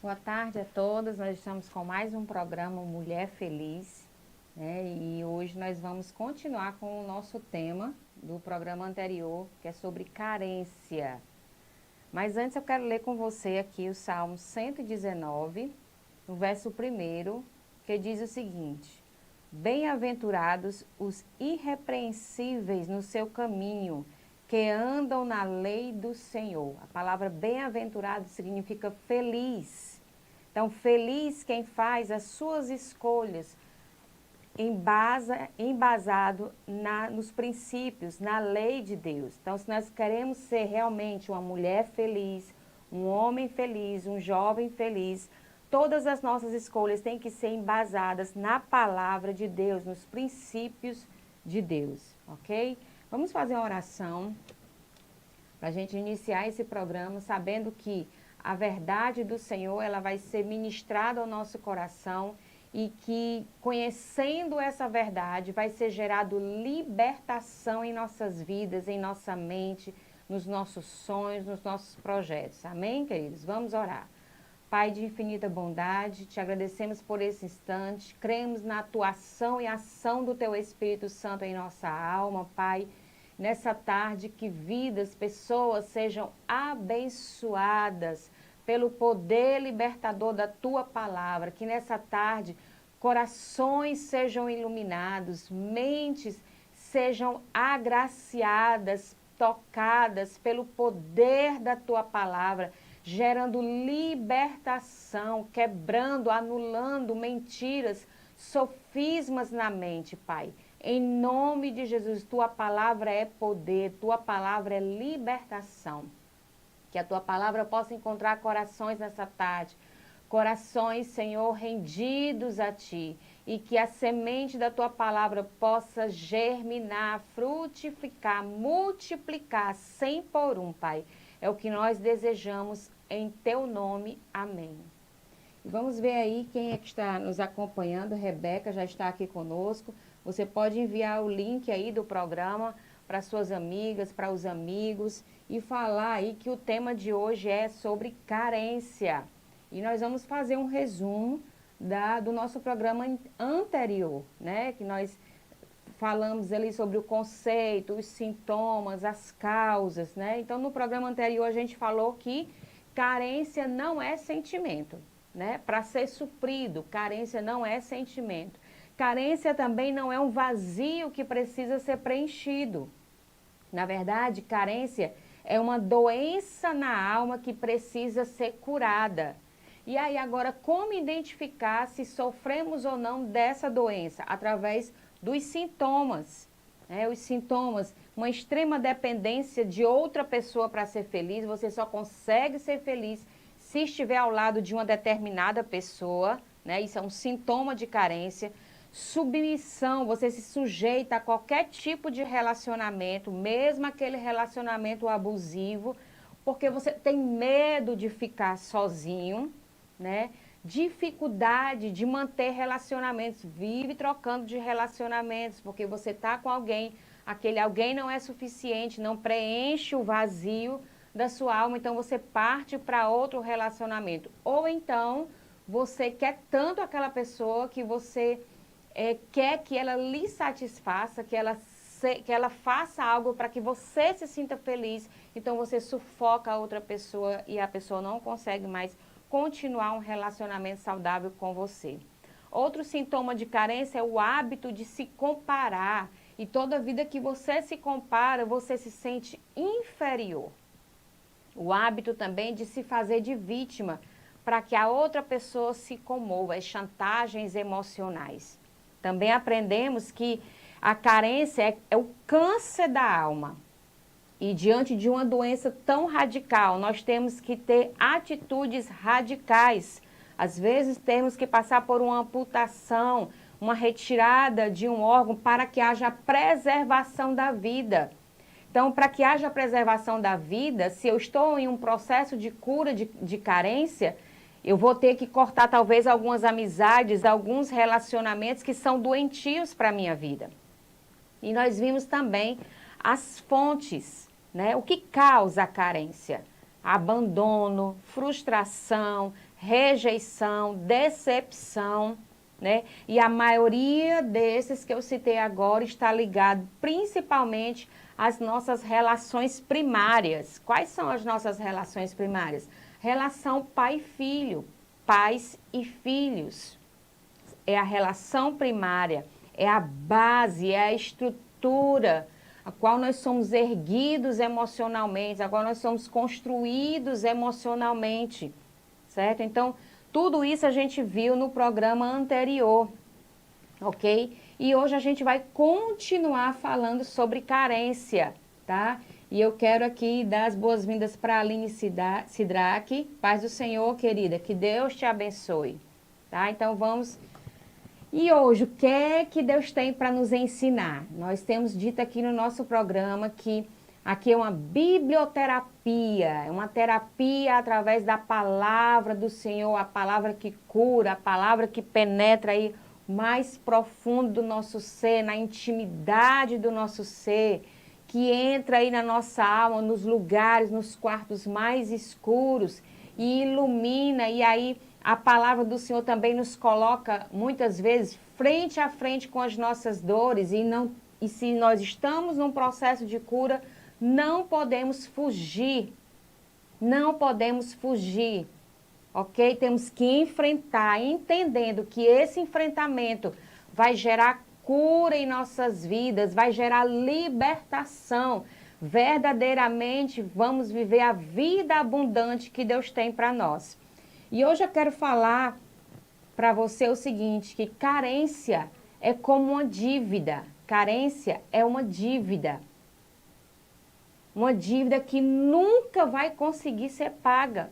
Boa tarde a todas. Nós estamos com mais um programa Mulher Feliz, né? E hoje nós vamos continuar com o nosso tema do programa anterior, que é sobre carência. Mas antes eu quero ler com você aqui o Salmo 119, no verso 1, que diz o seguinte: Bem-aventurados os irrepreensíveis no seu caminho, que andam na lei do Senhor. A palavra bem-aventurado significa feliz. Então, feliz quem faz as suas escolhas embasado nos princípios, na lei de Deus. Então, se nós queremos ser realmente uma mulher feliz, um homem feliz, um jovem feliz, todas as nossas escolhas têm que ser embasadas na palavra de Deus, nos princípios de Deus, ok? Vamos fazer uma oração para a gente iniciar esse programa sabendo que a verdade do Senhor ela vai ser ministrada ao nosso coração e que, conhecendo essa verdade, vai ser gerado libertação em nossas vidas, em nossa mente, nos nossos sonhos, nos nossos projetos. Amém, queridos? Vamos orar. Pai de infinita bondade, te agradecemos por esse instante, cremos na atuação e ação do Teu Espírito Santo em nossa alma, Pai. Nessa tarde, que vidas, pessoas sejam abençoadas pelo poder libertador da Tua palavra, que nessa tarde corações sejam iluminados, mentes sejam agraciadas, tocadas pelo poder da Tua palavra, gerando libertação, quebrando, anulando mentiras, sofismas na mente, Pai. Em nome de Jesus, Tua palavra é poder, Tua palavra é libertação. Que a Tua palavra possa encontrar corações nessa tarde, corações, Senhor, rendidos a Ti, e que a semente da Tua palavra possa germinar, frutificar, multiplicar, 100 por um, Pai. É o que nós desejamos em Teu nome. Amém. E vamos ver aí quem é que está nos acompanhando. Rebeca já está aqui conosco. Você pode enviar o link aí do programa para suas amigas, para os amigos e falar aí que o tema de hoje é sobre carência. E nós vamos fazer um resumo do nosso programa anterior, né? Que nós falamos ali sobre o conceito, os sintomas, as causas, né? Então, no programa anterior a gente falou que carência não é sentimento, né? Para ser suprido, carência não é sentimento. Carência também não é um vazio que precisa ser preenchido. Na verdade, carência é uma doença na alma que precisa ser curada. E aí agora, como identificar se sofremos ou não dessa doença? Através dos sintomas. Os sintomas, uma extrema dependência de outra pessoa para ser feliz. Você só consegue ser feliz se estiver ao lado de uma determinada pessoa, né? Isso é um sintoma de carência. Submissão, você se sujeita a qualquer tipo de relacionamento, mesmo aquele relacionamento abusivo, porque você tem medo de ficar sozinho, né? Dificuldade de manter relacionamentos, vive trocando de relacionamentos, porque você está com alguém, aquele alguém não é suficiente, não preenche o vazio da sua alma, então você parte para outro relacionamento. Ou então, você quer tanto aquela pessoa que você quer que ela lhe satisfaça, que ela faça algo para que você se sinta feliz, então você sufoca a outra pessoa e a pessoa não consegue mais continuar um relacionamento saudável com você. Outro sintoma de carência é o hábito de se comparar. E toda vida que você se compara, você se sente inferior. O hábito também de se fazer de vítima para que a outra pessoa se comova, as chantagens emocionais. Também aprendemos que a carência é o câncer da alma. E diante de uma doença tão radical, nós temos que ter atitudes radicais. Às vezes temos que passar por uma amputação, uma retirada de um órgão para que haja preservação da vida. Então, para que haja preservação da vida, se eu estou em um processo de cura de carência, eu vou ter que cortar talvez algumas amizades, alguns relacionamentos que são doentios para a minha vida. E nós vimos também as fontes, né? O que causa a carência? Abandono, frustração, rejeição, decepção, né? E a maioria desses que eu citei agora está ligado principalmente às nossas relações primárias. Quais são as nossas relações primárias? Relação pai-filho, pais e filhos. É a relação primária, é a base, é a estrutura a qual nós somos erguidos emocionalmente, a qual nós somos construídos emocionalmente, certo? Então, tudo isso a gente viu no programa anterior, ok? E hoje a gente vai continuar falando sobre carência, tá? E eu quero aqui dar as boas-vindas para a Aline Sidraque. Paz do Senhor, querida, que Deus te abençoe, tá? Então vamos... E hoje, o que é que Deus tem para nos ensinar? Nós temos dito aqui no nosso programa que aqui é uma biblioterapia, é uma terapia através da palavra do Senhor, a palavra que cura, a palavra que penetra aí mais profundo do nosso ser, na intimidade do nosso ser, que entra aí na nossa alma, nos lugares, nos quartos mais escuros e ilumina, e aí a palavra do Senhor também nos coloca, muitas vezes, frente a frente com as nossas dores. E se nós estamos num processo de cura, não podemos fugir. Não podemos fugir, ok? Temos que enfrentar, entendendo que esse enfrentamento vai gerar cura em nossas vidas, vai gerar libertação. Verdadeiramente vamos viver a vida abundante que Deus tem para nós. E hoje eu quero falar para você o seguinte, que carência é como uma dívida. Carência é uma dívida. Uma dívida que nunca vai conseguir ser paga.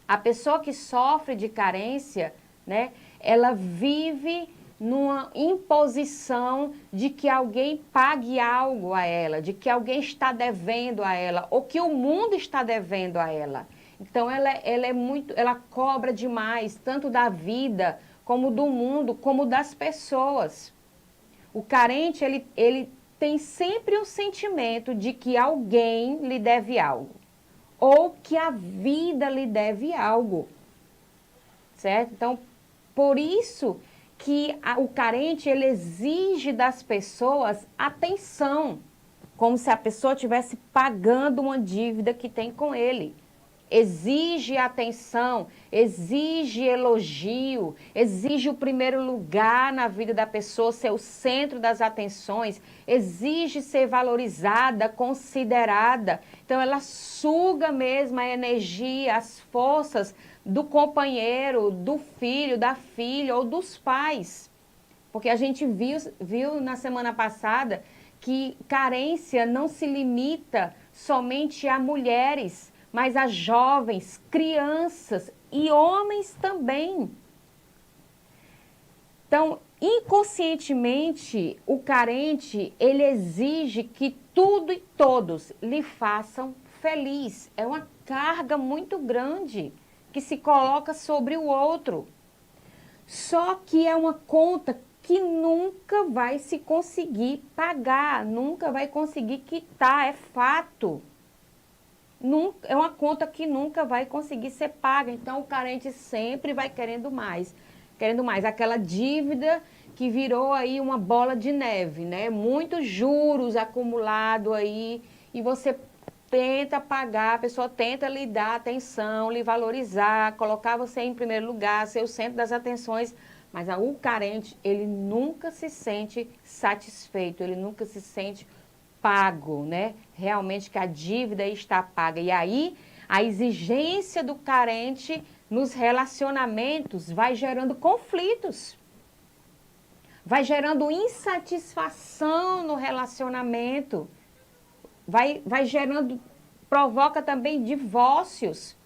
A pessoa que sofre de carência, né, ela vive numa imposição de que alguém pague algo a ela, de que alguém está devendo a ela, ou que o mundo está devendo a ela. Então ela cobra demais, tanto da vida, como do mundo, como das pessoas. O carente, ele tem sempre um sentimento de que alguém lhe deve algo, ou que a vida lhe deve algo, certo? Então, por isso que o carente, ele exige das pessoas atenção, como se a pessoa estivesse pagando uma dívida que tem com ele. Exige atenção, exige elogio, exige o primeiro lugar na vida da pessoa, ser o centro das atenções, exige ser valorizada, considerada. Então ela suga mesmo a energia, as forças do companheiro, do filho, da filha ou dos pais. Porque a gente viu na semana passada que carência não se limita somente a mulheres, mas a jovens, crianças e homens também. Então, inconscientemente, o carente, ele exige que tudo e todos lhe façam feliz. É uma carga muito grande que se coloca sobre o outro. Só que é uma conta que nunca vai se conseguir pagar, nunca vai conseguir quitar, é fato. É uma conta que nunca vai conseguir ser paga. Então, o carente sempre vai querendo mais. Querendo mais. Aquela dívida que virou aí uma bola de neve, né? Muitos juros acumulados aí. E você tenta pagar, a pessoa tenta lhe dar atenção, lhe valorizar, colocar você em primeiro lugar, ser o centro das atenções. Mas o carente, ele nunca se sente satisfeito, ele nunca se sente pago, né? Realmente que a dívida está paga. E aí, a exigência do carente nos relacionamentos vai gerando conflitos. Vai gerando insatisfação no relacionamento. Vai gerando, provoca também divórcios.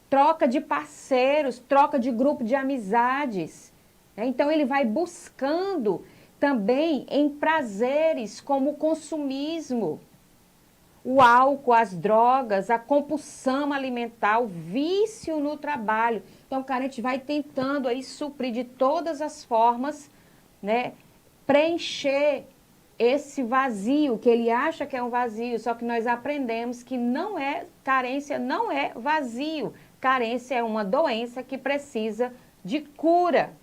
Troca de parceiros, troca de grupo de amizades. Então, ele vai buscando também em prazeres como o consumismo, o álcool, as drogas, a compulsão alimentar, o vício no trabalho. Então, o carente vai tentando aí suprir de todas as formas, né, preencher esse vazio, que ele acha que é um vazio, só que nós aprendemos que não é, carência não é vazio. carência é uma doença que precisa de cura,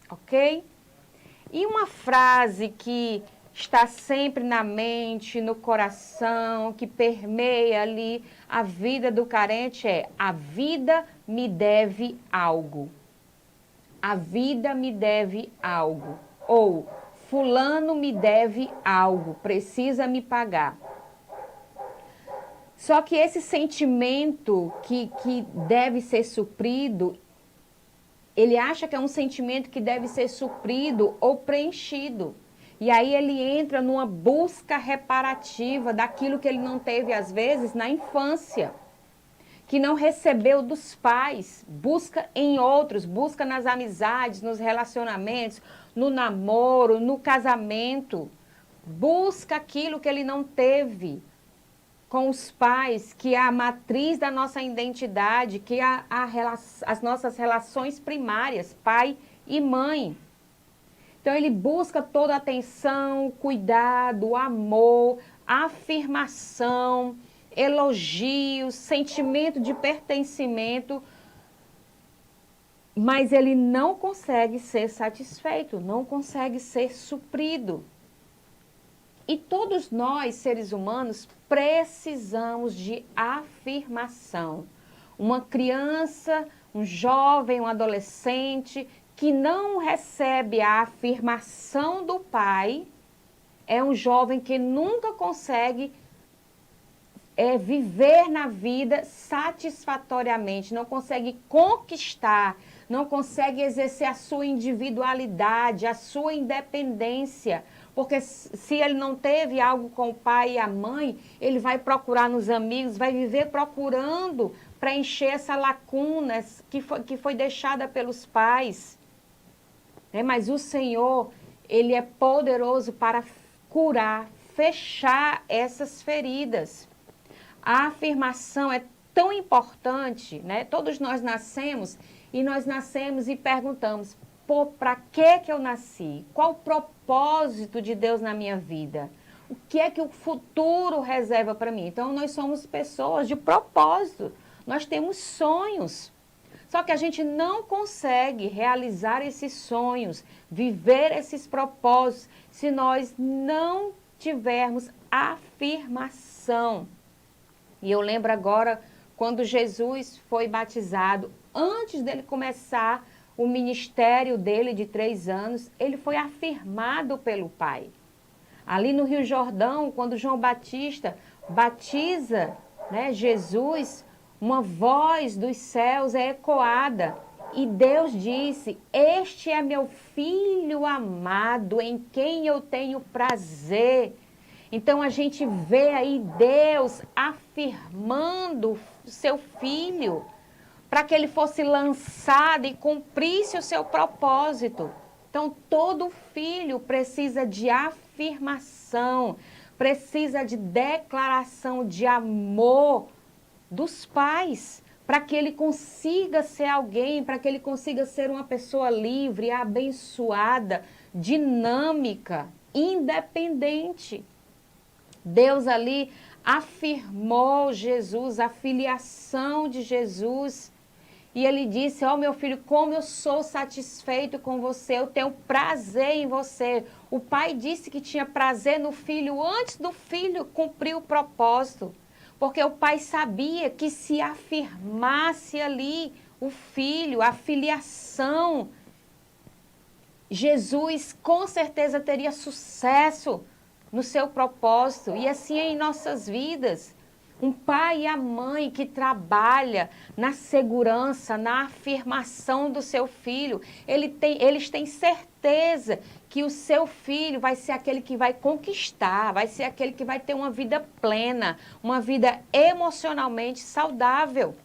ok? E uma frase que está sempre na mente, no coração, que permeia ali a vida do carente é: a vida me deve algo. A vida me deve algo. Ou fulano me deve algo, precisa me pagar. Só que esse sentimento que deve ser suprido, ele acha que é um sentimento que deve ser suprido ou preenchido. E aí ele entra numa busca reparativa daquilo que ele não teve, às vezes, na infância, que não recebeu dos pais, busca em outros, busca nas amizades, nos relacionamentos, no namoro, no casamento, busca aquilo que ele não teve com os pais, que é a matriz da nossa identidade, que é as nossas relações primárias, pai e mãe. Então ele busca toda a atenção, cuidado, amor, afirmação, elogios, sentimento de pertencimento, mas ele não consegue ser satisfeito, não consegue ser suprido. E todos nós, seres humanos, precisamos de afirmação. Uma criança, um jovem, um adolescente que não recebe a afirmação do pai é um jovem que nunca consegue viver na vida satisfatoriamente, não consegue conquistar, não consegue exercer a sua individualidade, a sua independência. Porque se ele não teve algo com o pai e a mãe, ele vai procurar nos amigos, vai viver procurando preencher essa lacuna que foi deixada pelos pais. Mas o Senhor, Ele é poderoso para curar, fechar essas feridas. A afirmação é tão importante, né? Todos nós nascemos e perguntamos: pô, para que eu nasci? Qual o propósito de Deus na minha vida? O que é que o futuro reserva para mim? Então, nós somos pessoas de propósito. Nós temos sonhos. Só que a gente não consegue realizar esses sonhos, viver esses propósitos, se nós não tivermos afirmação. E eu lembro agora, quando Jesus foi batizado, antes dele começar o ministério dele de 3 anos, ele foi afirmado pelo Pai. Ali no Rio Jordão, quando João Batista batiza, né, Jesus, uma voz dos céus é ecoada e Deus disse: este é meu filho amado, em quem eu tenho prazer. Então a gente vê aí Deus afirmando o seu filho, para que ele fosse lançado e cumprisse o seu propósito. Então, todo filho precisa de afirmação, precisa de declaração de amor dos pais, para que ele consiga ser alguém, para que ele consiga ser uma pessoa livre, abençoada, dinâmica, independente. Deus ali afirmou Jesus, a filiação de Jesus. E ele disse: ó, meu filho, como eu sou satisfeito com você, eu tenho prazer em você. O pai disse que tinha prazer no filho antes do filho cumprir o propósito. Porque o pai sabia que se afirmasse ali o filho, a filiação, Jesus com certeza teria sucesso no seu propósito. E assim é em nossas vidas. Um pai e a mãe que trabalha na segurança, na afirmação do seu filho, eles têm certeza que o seu filho vai ser aquele que vai conquistar, vai ser aquele que vai ter uma vida plena, uma vida emocionalmente saudável.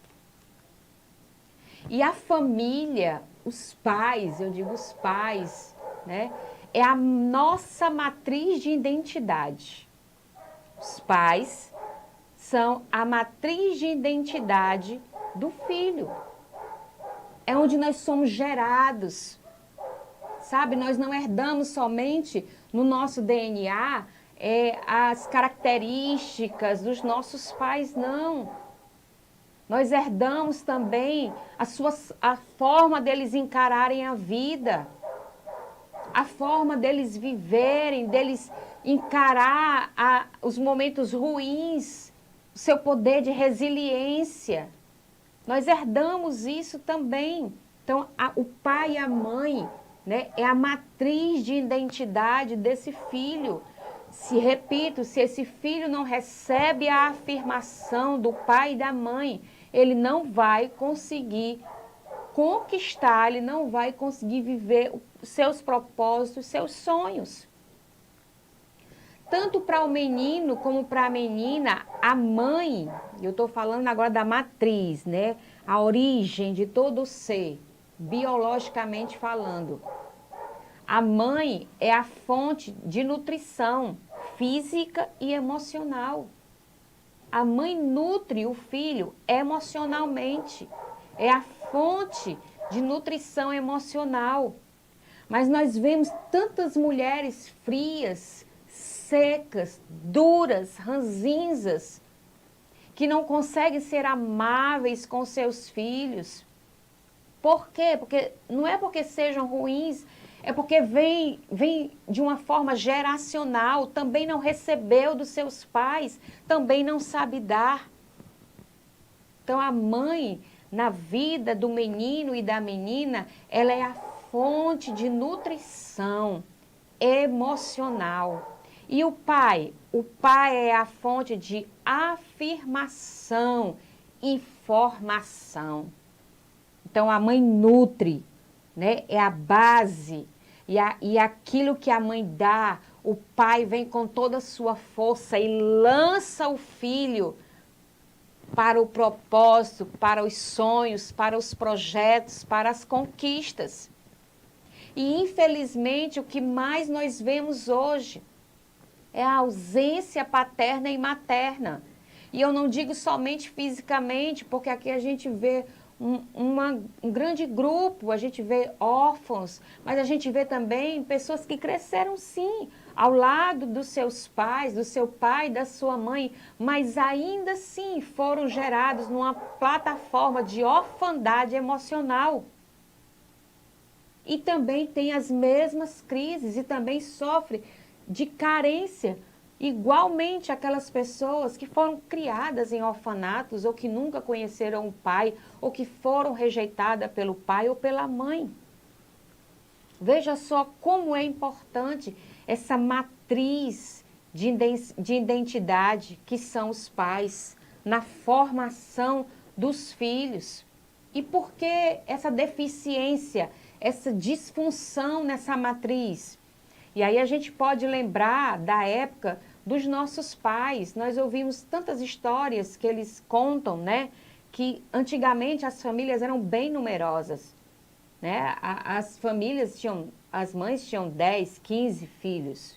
E a família, os pais, eu digo os pais, né, é a nossa matriz de identidade. Os pais são a matriz de identidade do filho. É onde nós somos gerados. Sabe, nós não herdamos somente no nosso DNA as características dos nossos pais, não. Nós herdamos também a forma deles encararem a vida, a forma deles viverem, deles encarar os momentos ruins, o seu poder de resiliência. Nós herdamos isso também. Então, o pai e a mãe, né, é a matriz de identidade desse filho. Repito, se esse filho não recebe a afirmação do pai e da mãe, ele não vai conseguir conquistar, ele não vai conseguir viver os seus propósitos, seus sonhos. Tanto para o menino como para a menina, a mãe, eu estou falando agora da matriz, né? A origem de todo ser, biologicamente falando. A mãe é a fonte de nutrição física e emocional. A mãe nutre o filho emocionalmente. É a fonte de nutrição emocional. Mas nós vemos tantas mulheres frias, secas, duras, ranzinzas, que não conseguem ser amáveis com seus filhos. Por quê? Porque não é porque sejam ruins, é porque vem de uma forma geracional, também não recebeu dos seus pais, também não sabe dar. Então a mãe, na vida do menino e da menina, ela é a fonte de nutrição emocional. E o pai? O pai é a fonte de afirmação e formação. Então, a mãe nutre, né? É a base. E aquilo que a mãe dá, o pai vem com toda a sua força e lança o filho para o propósito, para os sonhos, para os projetos, para as conquistas. E, infelizmente, o que mais nós vemos hoje é a ausência paterna e materna. E eu não digo somente fisicamente, porque aqui a gente vê um grande grupo, a gente vê órfãos, mas a gente vê também pessoas que cresceram sim, ao lado dos seus pais, do seu pai e da sua mãe, mas ainda assim foram gerados numa plataforma de orfandade emocional. E também tem as mesmas crises e também sofre de carência, igualmente aquelas pessoas que foram criadas em orfanatos ou que nunca conheceram o pai ou que foram rejeitadas pelo pai ou pela mãe. Veja só como é importante essa matriz de identidade que são os pais na formação dos filhos. E por que essa deficiência, essa disfunção nessa matriz? E aí a gente pode lembrar da época dos nossos pais. Nós ouvimos tantas histórias que eles contam, né? Que antigamente as famílias eram bem numerosas, né? As famílias tinham, as mães tinham 10, 15 filhos.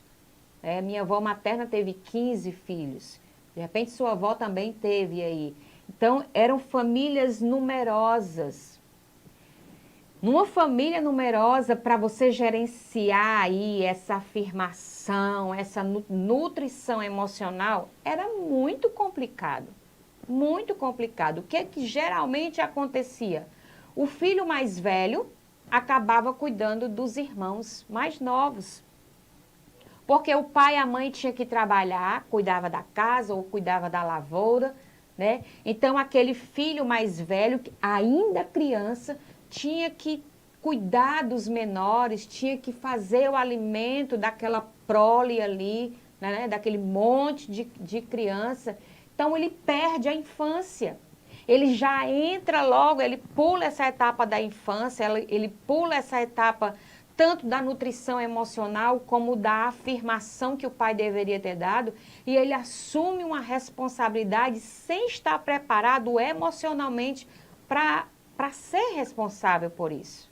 Minha avó materna teve 15 filhos. De repente sua avó também teve aí. Então eram famílias numerosas. Numa família numerosa, para você gerenciar aí essa afirmação, essa nutrição emocional, era muito complicado. Muito complicado. O que geralmente acontecia? O filho mais velho acabava cuidando dos irmãos mais novos. Porque o pai e a mãe tinham que trabalhar, cuidava da casa ou cuidava da lavoura, né? Então, aquele filho mais velho, ainda criança, tinha que cuidar dos menores, tinha que fazer o alimento daquela prole ali, né? Daquele monte de criança. Então, ele perde a infância. Ele já entra logo, ele pula essa etapa da infância, ele pula essa etapa tanto da nutrição emocional como da afirmação que o pai deveria ter dado, e ele assume uma responsabilidade sem estar preparado emocionalmente para ser responsável por isso.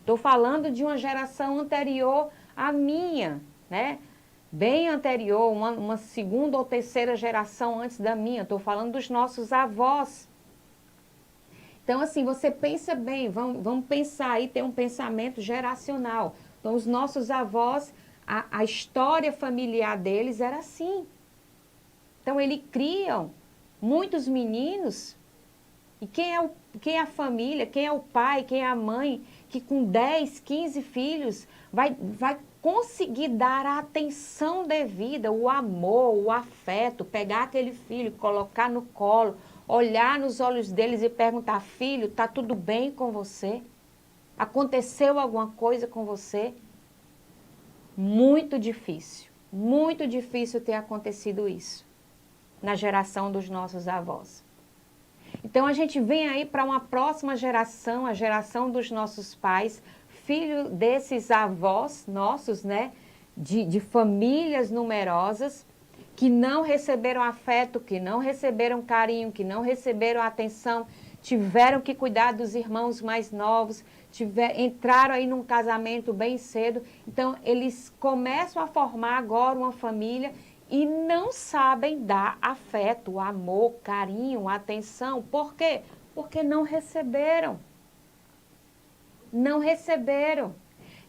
Estou falando de uma geração anterior à minha, né? Bem anterior, uma segunda ou terceira geração antes da minha. Estou falando dos nossos avós. Então, assim, você pensa bem, vamos pensar aí, ter um pensamento geracional. Então, os nossos avós, a história familiar deles era assim. Então, eles criam muitos meninos E quem é a família, quem é o pai, quem é a mãe, que com 10, 15 filhos vai conseguir dar a atenção devida, o amor, o afeto, pegar aquele filho, colocar no colo, olhar nos olhos deles e perguntar: filho, tá tudo bem com você? Aconteceu alguma coisa com você? Muito difícil ter acontecido isso na geração dos nossos avós. Então a gente vem aí para uma próxima geração, a geração dos nossos pais, filho desses avós nossos, né, de famílias numerosas, que não receberam afeto, que não receberam carinho, que não receberam atenção, tiveram que cuidar dos irmãos mais novos, entraram aí num casamento bem cedo. Então, eles começam a formar agora uma família e não sabem dar afeto, amor, carinho, atenção. Por quê? Porque não receberam. Não receberam.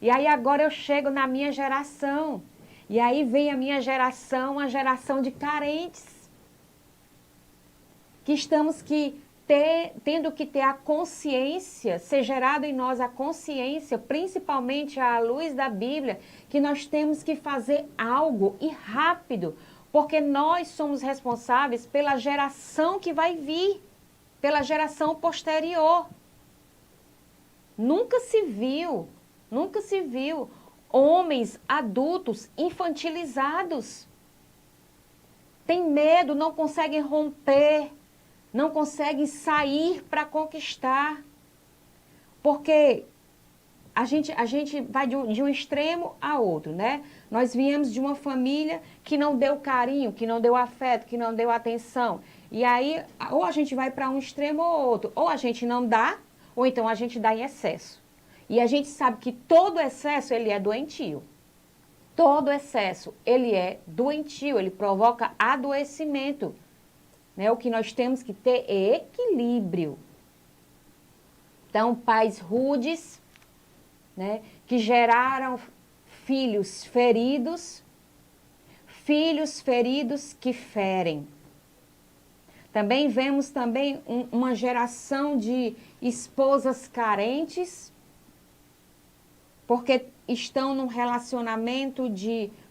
E aí agora eu chego na minha geração. E aí vem a minha geração, a geração de carentes. Que estamos tendo que ter a consciência, ser gerado em nós a consciência, principalmente à luz da Bíblia, que nós temos que fazer algo e rápido, porque nós somos responsáveis pela geração que vai vir, pela geração posterior. Nunca se viu homens adultos infantilizados. Tem medo, não conseguem romper, não conseguem sair para conquistar. Porque a gente vai de um extremo a outro, né? Nós viemos de uma família que não deu carinho, que não deu afeto, que não deu atenção. E aí, ou a gente vai para um extremo ou outro. Ou a gente não dá, ou então a gente dá em excesso. E a gente sabe que todo excesso, ele é doentio. Todo excesso, ele é doentio, ele provoca adoecimento. Né? O que nós temos que ter é equilíbrio. Então, pais rudes, né, que geraram filhos feridos que ferem. Também vemos uma geração de esposas carentes, porque estão num relacionamento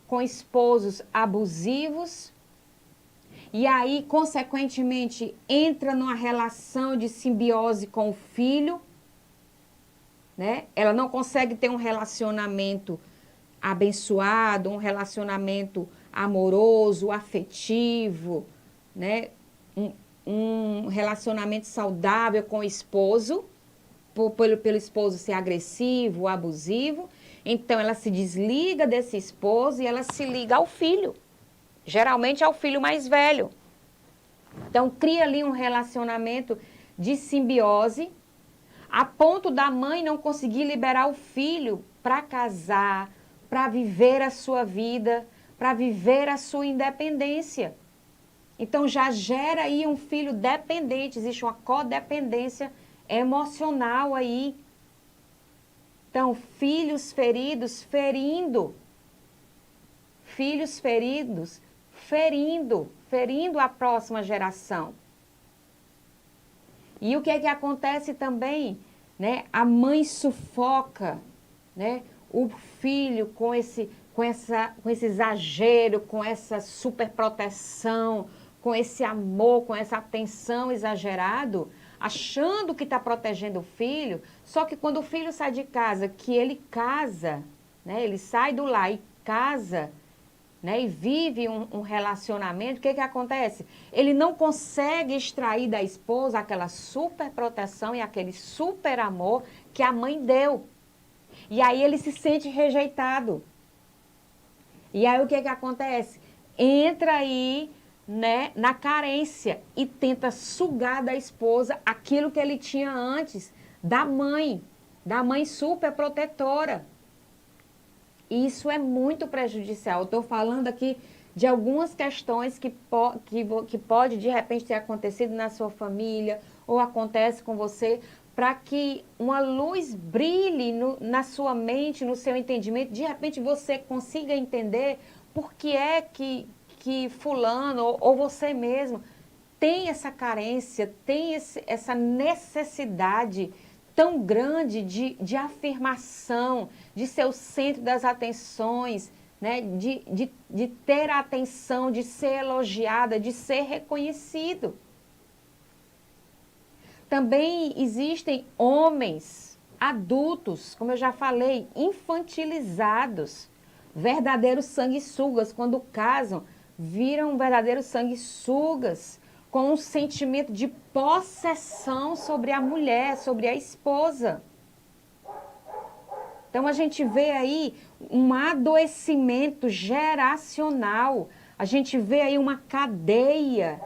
com esposos abusivos, e aí, consequentemente, entra numa relação de simbiose com o filho, né? Ela não consegue ter um relacionamento abençoado, um relacionamento amoroso, afetivo, né? Um relacionamento saudável com o esposo, pelo esposo ser agressivo, abusivo. Então, ela se desliga desse esposo e ela se liga ao filho. Geralmente é o filho mais velho. Então, cria ali um relacionamento de simbiose, a ponto da mãe não conseguir liberar o filho para casar, para viver a sua vida, para viver a sua independência. Então, já gera aí um filho dependente, existe uma codependência emocional aí. Então, filhos feridos ferindo. Filhos feridos ferindo a próxima geração. E o que é que acontece também, né? A mãe sufoca, né, o filho com esse exagero, com essa superproteção, com esse amor, com essa atenção exagerado, achando que está protegendo o filho. Só que quando o filho sai de casa, que ele casa, né, ele sai do lar e casa, né, e vive um relacionamento, o que acontece? Ele não consegue extrair da esposa aquela super proteção e aquele super amor que a mãe deu. E aí ele se sente rejeitado. E aí o que acontece? Entra aí, né, na carência e tenta sugar da esposa aquilo que ele tinha antes da mãe super protetora. Isso é muito prejudicial. Eu estou falando aqui de algumas questões que pode, de repente, ter acontecido na sua família ou acontece com você, para que uma luz brilhe na sua mente, no seu entendimento. De repente, você consiga entender por que é que fulano ou você mesmo tem essa carência, tem essa necessidade tão grande de afirmação, de ser o centro das atenções, né? de ter a atenção, de ser elogiada, de ser reconhecido. Também existem homens adultos, como eu já falei, infantilizados, verdadeiros sanguessugas, quando casam, viram verdadeiros sanguessugas, com um sentimento de possessão sobre a mulher, sobre a esposa. Então a gente vê aí um adoecimento geracional, a gente vê aí uma cadeia,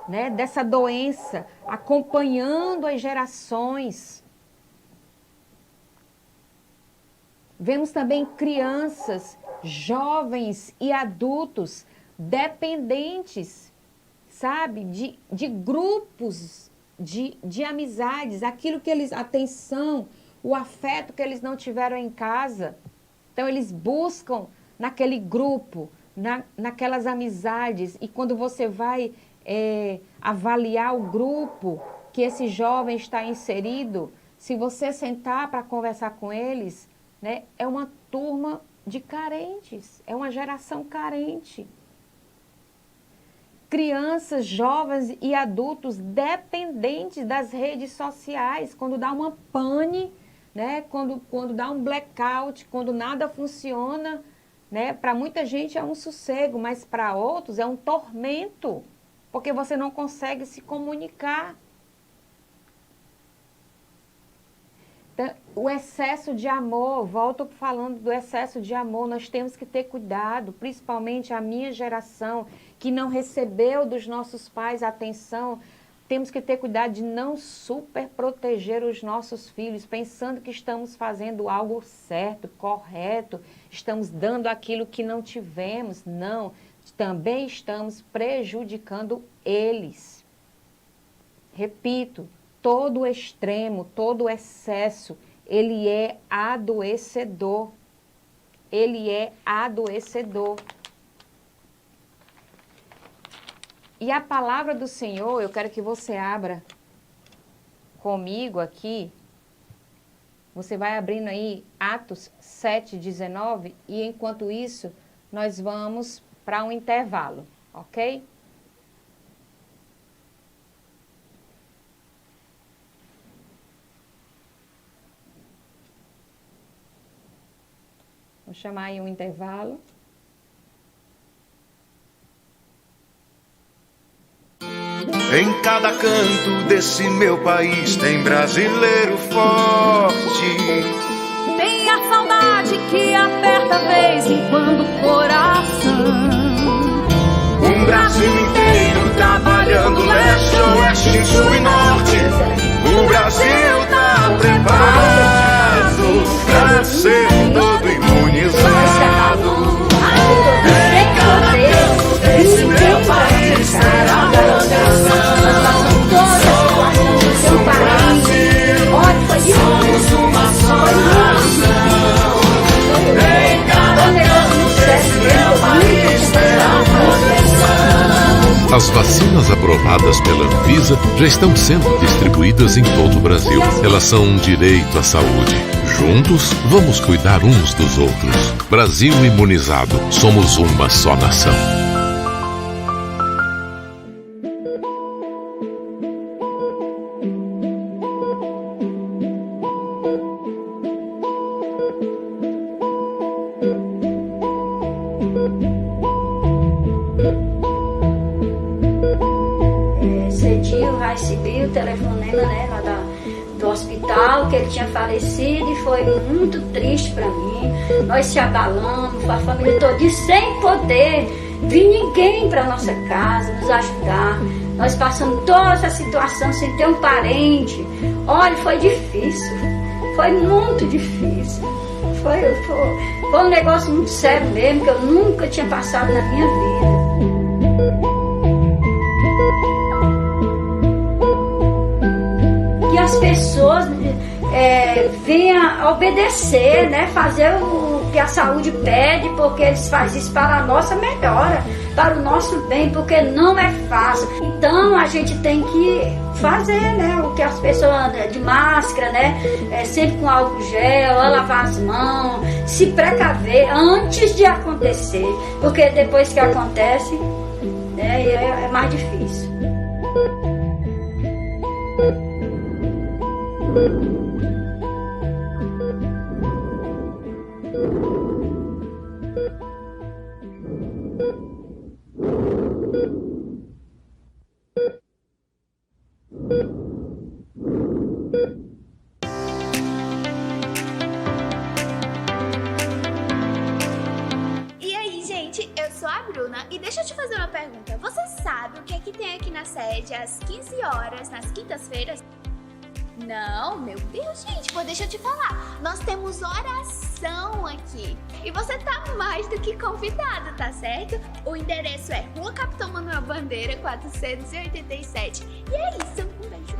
né, dessa doença acompanhando as gerações. Vemos também crianças, jovens e adultos dependentes, sabe, de grupos de amizades, aquilo que eles, atenção, o afeto que eles não tiveram em casa. Então eles buscam naquele grupo, naquelas amizades, e quando você vai avaliar o grupo que esse jovem está inserido, se você sentar para conversar com eles, né, é uma turma de carentes, é uma geração carente. Crianças, jovens e adultos dependentes das redes sociais, quando dá uma pane, né, quando dá um blackout, quando nada funciona, né, para muita gente é um sossego, mas para outros é um tormento, porque você não consegue se comunicar. Então, o excesso de amor, volto falando do excesso de amor, nós temos que ter cuidado, principalmente a minha geração, que não recebeu dos nossos pais atenção, temos que ter cuidado de não super proteger os nossos filhos, pensando que estamos fazendo algo certo, correto, estamos dando aquilo que não tivemos. Não, também estamos prejudicando eles. Repito, todo extremo, todo excesso, ele é adoecedor. Ele é adoecedor. E a palavra do Senhor, eu quero que você abra comigo aqui. Você vai abrindo aí Atos 7:19, e enquanto isso, nós vamos para um intervalo, ok? Vou chamar aí um intervalo. Em cada canto desse meu país tem brasileiro forte. Tem a saudade que aperta a vez em quando o coração. Um Brasil inteiro trabalhando leste, oeste, sul e norte. O Brasil tá preparado pra ser todo imunizado. Em cada canto desse meu país será proteção. Somos um Brasil, somos uma só nação. Em cada canto desse meu país terá proteção. As vacinas aprovadas pela Anvisa já estão sendo distribuídas em todo o Brasil. Elas são um direito à saúde. Juntos, vamos cuidar uns dos outros. Brasil imunizado. Somos uma só nação. Cedinho eu recebi o telefonema, né, lá do hospital, que ele tinha falecido, e foi muito triste para mim. Nós se abalamos, a família toda, sem poder vir ninguém para nossa casa nos ajudar. Nós passamos toda essa situação sem ter um parente. Olha, foi difícil, foi muito difícil. Foi um negócio muito sério mesmo, que eu nunca tinha passado na minha vida. As pessoas venham obedecer, né? Fazer porque a saúde pede, porque eles fazem isso para a nossa melhora, para o nosso bem, porque não é fácil. Então a gente tem que fazer, né, o que as pessoas andam de máscara, né, sempre com álcool gel, lavar as mãos, se precaver antes de acontecer, porque depois que acontece, né, é mais difícil. E aí, gente, eu sou a Bruna e deixa eu te fazer uma pergunta. Você sabe o que é que tem aqui na sede às 15 horas, nas quintas-feiras? Não, meu Deus, gente, pô, deixa eu te falar. Nós temos oração aqui. E você tá mais do que convidado, tá certo? O endereço é Rua Capitão Manuel Bandeira, 487. E é isso, um beijo.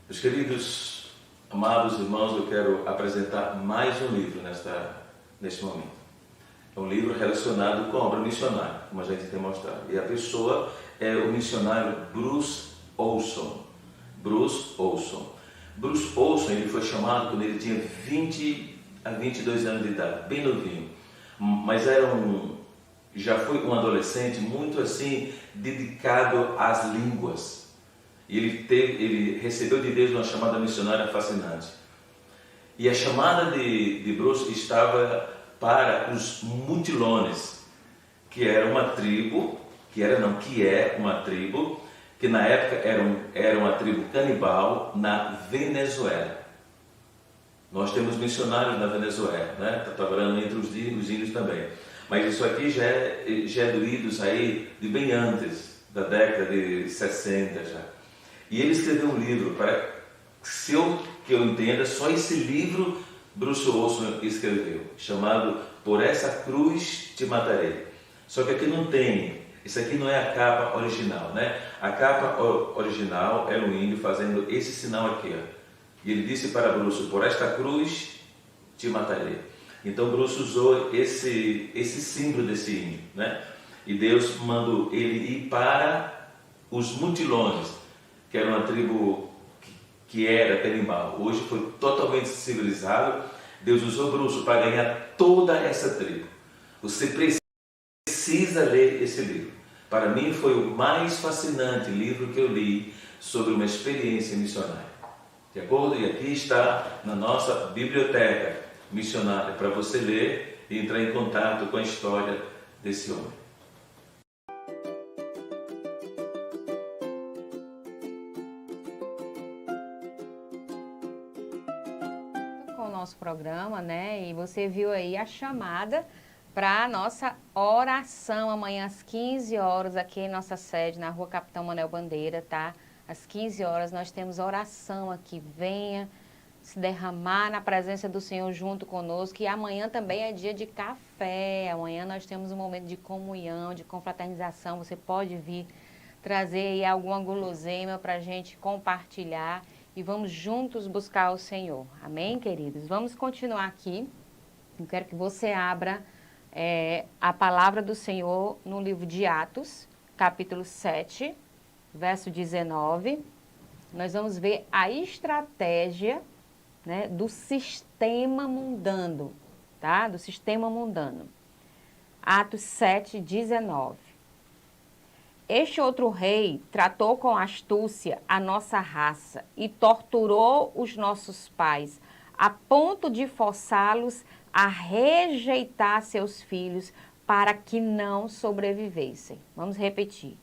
Meus queridos, amados irmãos, eu quero apresentar mais um livro neste momento. É um livro relacionado com a obra missionária, como a gente tem mostrado. E a pessoa é o missionário Bruce Olson. Bruce Olson. Bruce Olson, ele foi chamado quando ele tinha 20 a 22 anos de idade, bem novinho. Mas já foi um adolescente muito assim, dedicado às línguas. E ele recebeu de Deus uma chamada missionária fascinante. E a chamada de Bruce estava para os Mutilones, que era uma tribo, que é uma tribo, que na época era uma tribo canibal na Venezuela. Nós temos missionários na Venezuela, né? Está trabalhando entre os índios também. Mas isso aqui já é do idos aí de bem antes, da década de 60 já. E ele escreveu um livro, que eu entenda, só esse livro Bruce Olson escreveu, chamado Por Essa Cruz Te Matarei. Só que aqui não tem, isso aqui não é a capa original, né? A capa original era um índio fazendo esse sinal aqui, ó. E ele disse para Bruce, por esta cruz te matarei. Então Bruce usou esse símbolo desse índio, né? E Deus mandou ele ir para os Mutilones, que era uma tribo que era canibal. Hoje foi totalmente civilizado. Deus usou Bruce para ganhar toda essa tribo. Você precisa ler esse livro. Para mim foi o mais fascinante livro que eu li sobre uma experiência missionária. De acordo? E aqui está na nossa biblioteca missionária para você ler e entrar em contato com a história desse homem. Com o nosso programa, né? E você viu aí a chamada para a nossa oração amanhã às 15 horas aqui em nossa sede na Rua Capitão Manuel Bandeira, tá? Às 15 horas nós temos oração aqui. Venha se derramar na presença do Senhor junto conosco. E amanhã também é dia de café. Amanhã nós temos um momento de comunhão, de confraternização. Você pode vir trazer aí alguma guloseima para a gente compartilhar. E vamos juntos buscar o Senhor. Amém, queridos? Vamos continuar aqui. Eu quero que você abra a palavra do Senhor no livro de Atos, capítulo 7. Verso 19, nós vamos ver a estratégia, né, do sistema mundano, tá? Do sistema mundano. Atos 7, 19. Este outro rei tratou com astúcia a nossa raça e torturou os nossos pais, a ponto de forçá-los a rejeitar seus filhos para que não sobrevivessem. Vamos repetir.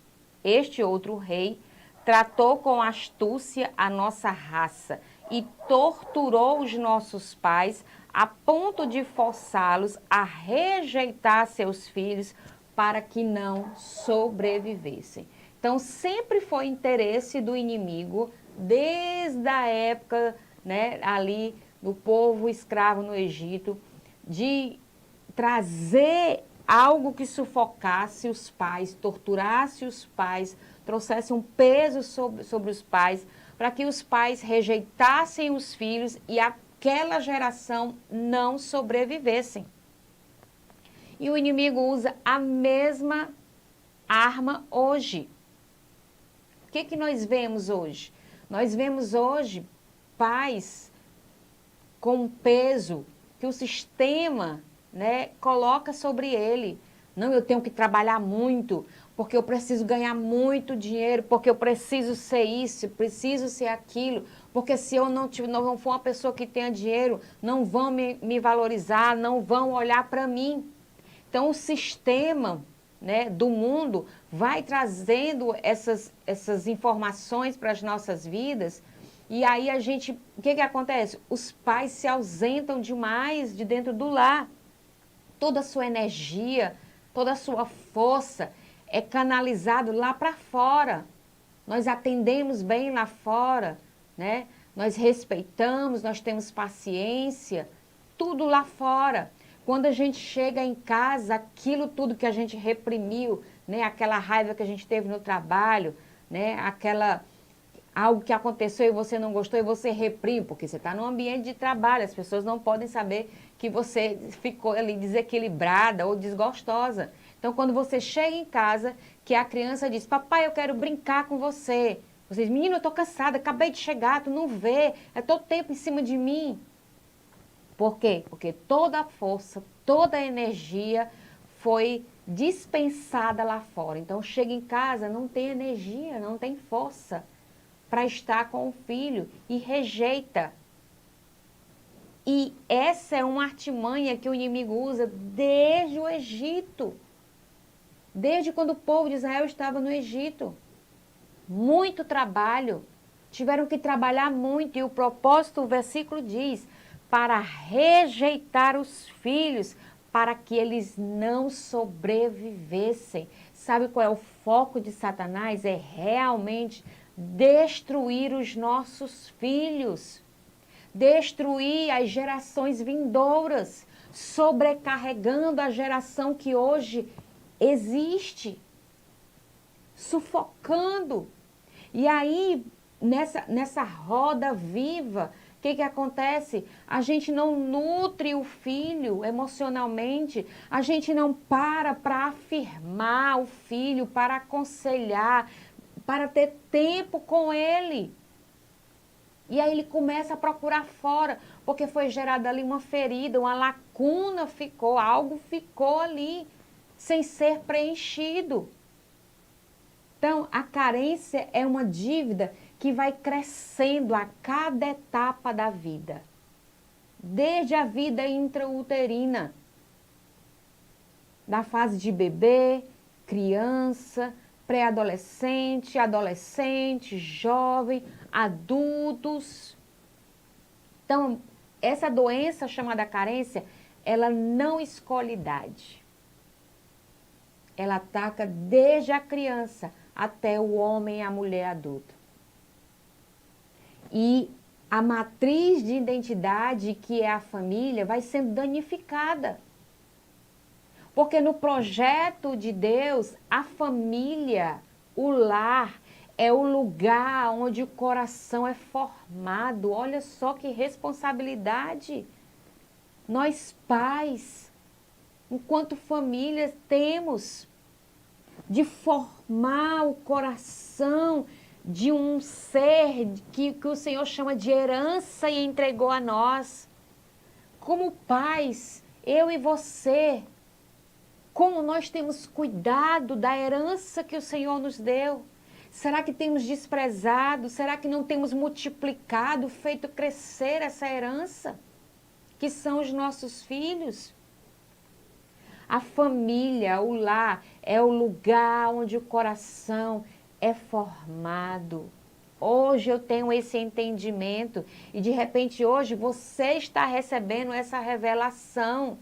Este outro rei tratou com astúcia a nossa raça e torturou os nossos pais a ponto de forçá-los a rejeitar seus filhos para que não sobrevivessem. Então, sempre foi interesse do inimigo, desde a época, né, ali do povo escravo no Egito, de trazer algo que sufocasse os pais, torturasse os pais, trouxesse um peso sobre os pais, para que os pais rejeitassem os filhos e aquela geração não sobrevivessem. E o inimigo usa a mesma arma hoje. O que nós vemos hoje? Nós vemos hoje pais com peso que o sistema, né, coloca sobre ele. Não, eu tenho que trabalhar muito, porque eu preciso ganhar muito dinheiro, porque eu preciso ser isso, preciso ser aquilo, porque se eu não for uma pessoa que tenha dinheiro, não vão me valorizar, não vão olhar para mim. Então, o sistema, né, do mundo vai trazendo essas informações para as nossas vidas, e aí o que acontece? Os pais se ausentam demais de dentro do lar. Toda a sua energia, toda a sua força é canalizado lá para fora. Nós atendemos bem lá fora, né? Nós respeitamos, nós temos paciência, tudo lá fora. Quando a gente chega em casa, aquilo tudo que a gente reprimiu, né? Aquela raiva que a gente teve no trabalho, né? Algo que aconteceu e você não gostou e você reprime, porque você está num ambiente de trabalho, as pessoas não podem saber que você ficou ali desequilibrada ou desgostosa. Então, quando você chega em casa, que a criança diz, papai, eu quero brincar com você. Você diz, menino, eu estou cansada, acabei de chegar, tu não vê, é todo tempo em cima de mim. Por quê? Porque toda a força, toda a energia foi dispensada lá fora. Então, chega em casa, não tem energia, não tem força para estar com o filho e rejeita. E essa é uma artimanha que o inimigo usa desde o Egito. Desde quando o povo de Israel estava no Egito. Muito trabalho. Tiveram que trabalhar muito. E o propósito, o versículo diz, para rejeitar os filhos, para que eles não sobrevivessem. Sabe qual é o foco de Satanás? É realmente destruir os nossos filhos, destruir as gerações vindouras, sobrecarregando a geração que hoje existe, sufocando. E aí, nessa roda viva, o que acontece? A gente não nutre o filho emocionalmente, a gente não para afirmar o filho, para aconselhar, para ter tempo com ele. E aí ele começa a procurar fora, porque foi gerada ali uma ferida, uma lacuna ficou, algo ficou ali, sem ser preenchido. Então, a carência é uma dívida que vai crescendo a cada etapa da vida. Desde a vida intrauterina, da fase de bebê, criança, pré-adolescente, adolescente, jovem, adultos. Então, essa doença chamada carência, ela não escolhe idade. Ela ataca desde a criança até o homem e a mulher adulta. E a matriz de identidade, que é a família, vai sendo danificada. Porque no projeto de Deus, a família, o lar, é o lugar onde o coração é formado. Olha só que responsabilidade. Nós pais, enquanto família, temos de formar o coração de um ser que o Senhor chama de herança e entregou a nós. Como pais, eu e você, como nós temos cuidado da herança que o Senhor nos deu? Será que temos desprezado? Será que não temos multiplicado, feito crescer essa herança? Que são os nossos filhos? A família, o lar, é o lugar onde o coração é formado. Hoje eu tenho esse entendimento e de repente hoje você está recebendo essa revelação.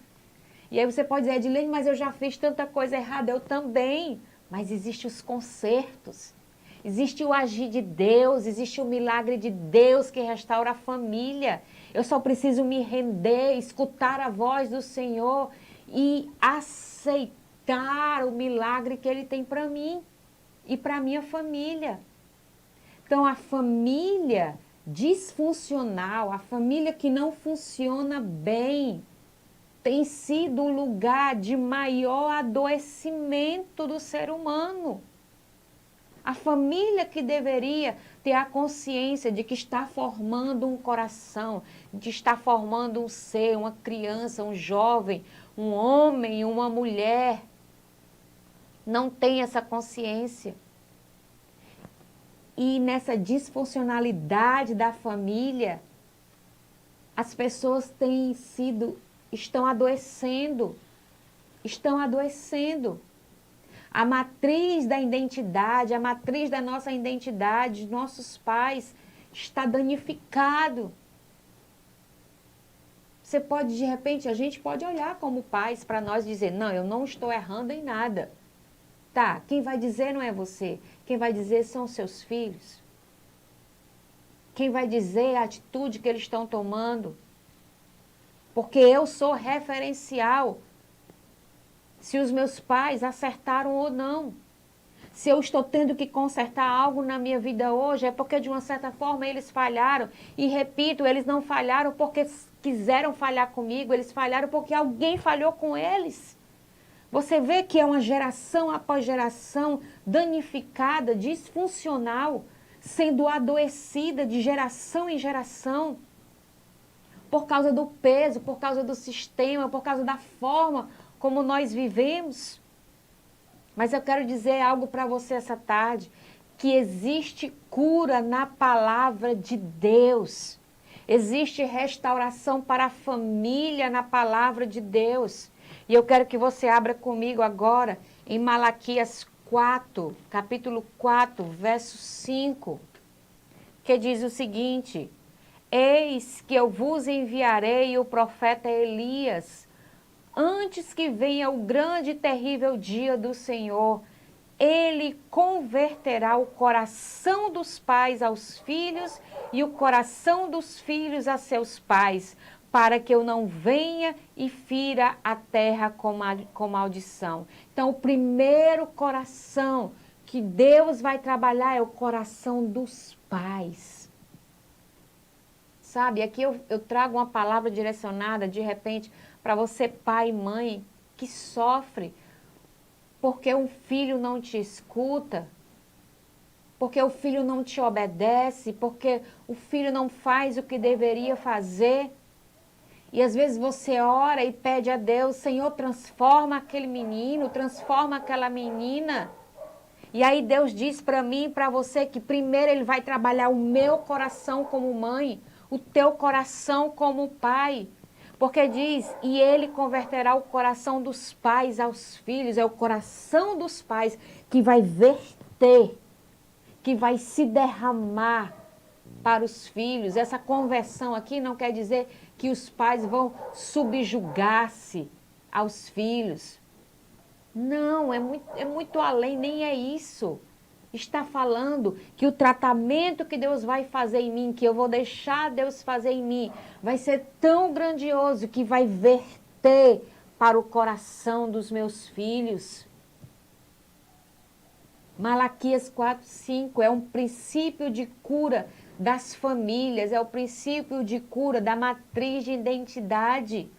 E aí você pode dizer, Edilene, mas eu já fiz tanta coisa errada. Eu também. Mas existem os consertos. Existe o agir de Deus, existe o milagre de Deus que restaura a família. Eu só preciso me render, escutar a voz do Senhor e aceitar o milagre que Ele tem para mim e para minha família. Então, a família disfuncional, a família que não funciona bem, tem sido o lugar de maior adoecimento do ser humano. A família que deveria ter a consciência de que está formando um coração, de está formando um ser, uma criança, um jovem, um homem, uma mulher, não tem essa consciência. E nessa disfuncionalidade da família, as pessoas estão adoecendo. Estão adoecendo. A matriz da identidade, a matriz da nossa identidade, nossos pais, está danificado. Você pode, de repente, a gente pode olhar como pais para nós dizer, não, eu não estou errando em nada. Tá, quem vai dizer não é você. Quem vai dizer são os seus filhos. Quem vai dizer a atitude que eles estão tomando. Porque eu sou referencial. Se os meus pais acertaram ou não. Se eu estou tendo que consertar algo na minha vida hoje, é porque de uma certa forma eles falharam. E repito, eles não falharam porque quiseram falhar comigo, eles falharam porque alguém falhou com eles. Você vê que é uma geração após geração danificada, disfuncional, sendo adoecida de geração em geração, por causa do peso, por causa do sistema, por causa da forma como nós vivemos. Mas eu quero dizer algo para você essa tarde, que existe cura na palavra de Deus. Existe restauração para a família na palavra de Deus. E eu quero que você abra comigo agora em Malaquias 4, capítulo 4, verso 5, que diz o seguinte: eis que eu vos enviarei o profeta Elias, antes que venha o grande e terrível dia do Senhor. Ele converterá o coração dos pais aos filhos e o coração dos filhos a seus pais, para que eu não venha e fira a terra com maldição. Então, o primeiro coração que Deus vai trabalhar é o coração dos pais. Sabe, aqui eu trago uma palavra direcionada, de repente, para você, pai e mãe, que sofre porque um filho não te escuta, porque o filho não te obedece, porque o filho não faz o que deveria fazer. E às vezes você ora e pede a Deus, Senhor, transforma aquele menino, transforma aquela menina. E aí Deus diz para mim e para você que primeiro Ele vai trabalhar o meu coração como mãe, o teu coração como pai. Porque diz, e Ele converterá o coração dos pais aos filhos. É o coração dos pais que vai verter, que vai se derramar para os filhos. Essa conversão aqui não quer dizer que os pais vão subjugar-se aos filhos. Não, é muito além, nem é isso. Está falando que o tratamento que Deus vai fazer em mim, que eu vou deixar Deus fazer em mim, vai ser tão grandioso que vai verter para o coração dos meus filhos. Malaquias 4:5 é um princípio de cura das famílias, é o princípio de cura da matriz de identidade.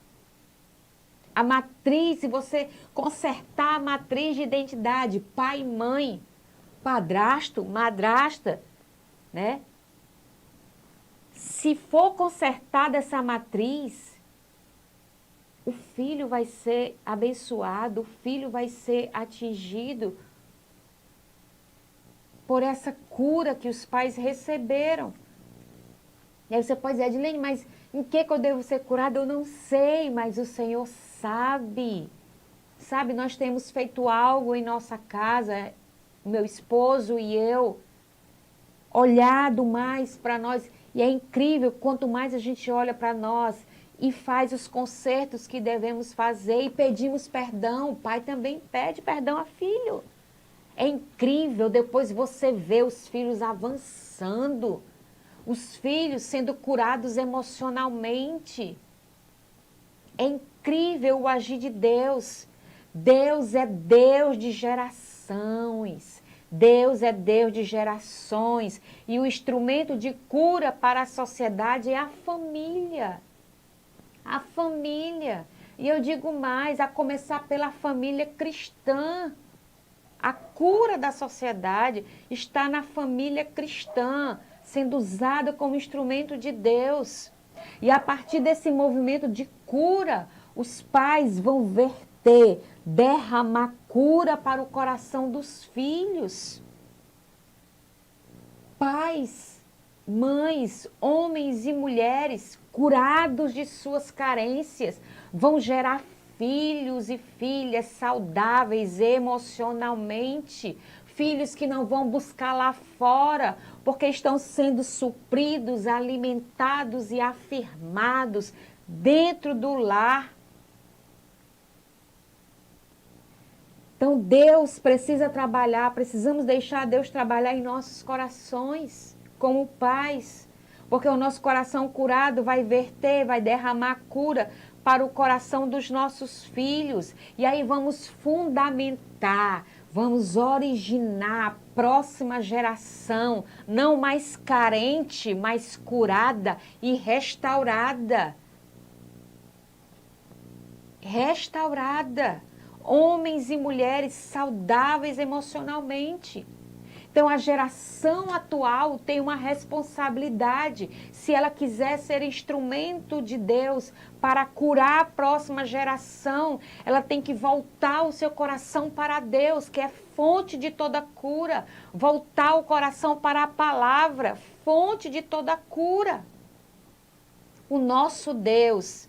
A matriz, se você consertar a matriz de identidade, pai e mãe, padrasto, madrasta, né? Se for consertada essa matriz, o filho vai ser abençoado, o filho vai ser atingido por essa cura que os pais receberam. E aí você pode dizer, Edilene, mas em que eu devo ser curado? Eu não sei, mas o Senhor sabe. Sabe, nós temos feito algo em nossa casa, meu esposo e eu, olhado mais para nós. E é incrível, quanto mais a gente olha para nós e faz os consertos que devemos fazer e pedimos perdão, o pai também pede perdão a filho. É incrível depois você vê os filhos avançando, os filhos sendo curados emocionalmente. É incrível. incrível o agir de Deus. Deus é Deus de gerações. Deus é Deus de gerações. E o instrumento de cura para a sociedade é a família. A família. E eu digo mais, a começar pela família cristã. A cura da sociedade está na família cristã, sendo usada como instrumento de Deus. E a partir desse movimento de cura, os pais vão verter, derramar cura para o coração dos filhos. Pais, mães, homens e mulheres curados de suas carências vão gerar filhos e filhas saudáveis emocionalmente, filhos que não vão buscar lá fora, porque estão sendo supridos, alimentados e afirmados dentro do lar. Então Deus precisa trabalhar, precisamos deixar Deus trabalhar em nossos corações, como pais, porque o nosso coração curado vai verter, vai derramar cura para o coração dos nossos filhos. E aí vamos fundamentar, vamos originar a próxima geração, não mais carente, mas curada e restaurada. Restaurada. Homens e mulheres saudáveis emocionalmente. Então, a geração atual tem uma responsabilidade. Se ela quiser ser instrumento de Deus para curar a próxima geração, ela tem que voltar o seu coração para Deus, que é fonte de toda cura. Voltar o coração para a palavra, fonte de toda cura. O nosso Deus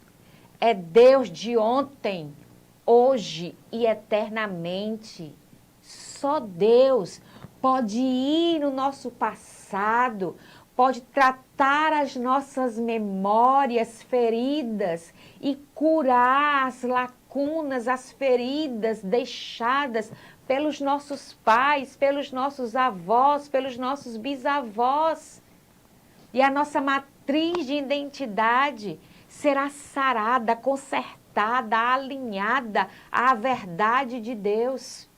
é Deus de ontem, hoje e eternamente. Só Deus pode ir no nosso passado, pode tratar as nossas memórias feridas e curar as lacunas, as feridas deixadas pelos nossos pais, pelos nossos avós, pelos nossos bisavós. E a nossa matriz de identidade será sarada, consertada, alinhada à verdade de Deus.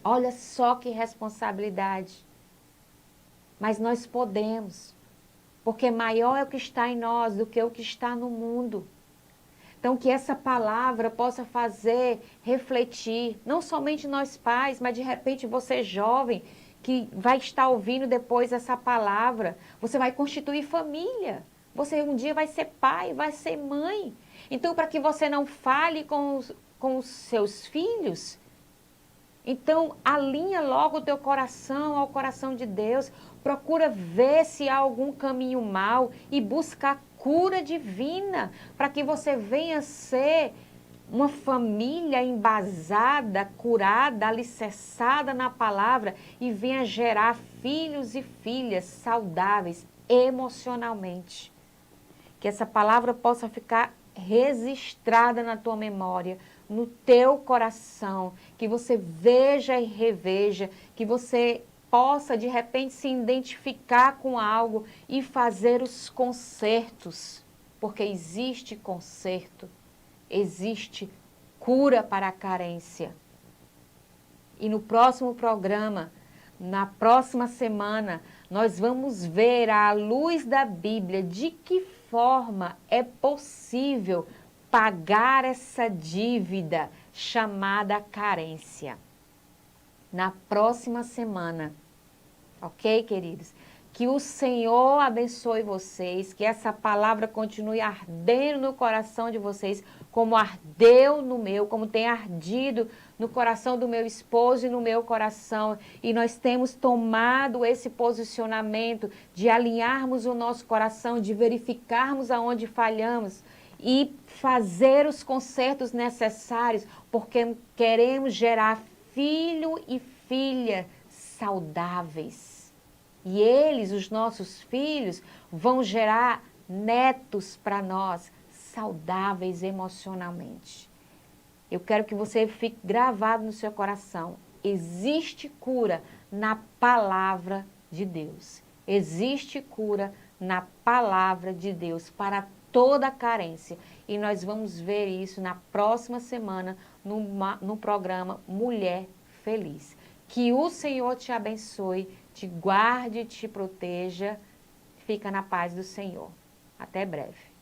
Olha só que responsabilidade. Mas nós podemos, porque maior é o que está em nós do que o que está no mundo. Então, que essa palavra possa fazer refletir, não somente nós pais, mas de repente você jovem, que vai estar ouvindo depois essa palavra. Você vai constituir família. Você um dia vai ser pai, vai ser mãe. Então, para que você não fale com os seus filhos, então alinha logo o teu coração ao coração de Deus. Procura ver se há algum caminho mau e busca a cura divina, para que você venha ser uma família embasada, curada, alicerçada na palavra e venha gerar filhos e filhas saudáveis emocionalmente. Que essa palavra possa ficar registrada na tua memória, no teu coração, que você veja e reveja, que você possa de repente se identificar com algo e fazer os consertos, porque existe conserto, existe cura para a carência. E no próximo programa, na próxima semana, nós vamos ver à luz da Bíblia de que forma é possível pagar essa dívida chamada carência. Na próxima semana, ok, queridos? Que o Senhor abençoe vocês, que essa palavra continue ardendo no coração de vocês, como ardeu no meu, como tem ardido no coração do meu esposo e no meu coração. E nós temos tomado esse posicionamento de alinharmos o nosso coração, de verificarmos aonde falhamos e fazer os consertos necessários, porque queremos gerar filho e filha saudáveis. E eles, os nossos filhos, vão gerar netos para nós saudáveis emocionalmente. Eu quero que você fique gravado no seu coração. Existe cura na palavra de Deus. Existe cura na palavra de Deus para toda carência. E nós vamos ver isso na próxima semana no programa Mulher Feliz. Que o Senhor te abençoe, te guarde, te proteja. Fica na paz do Senhor. Até breve.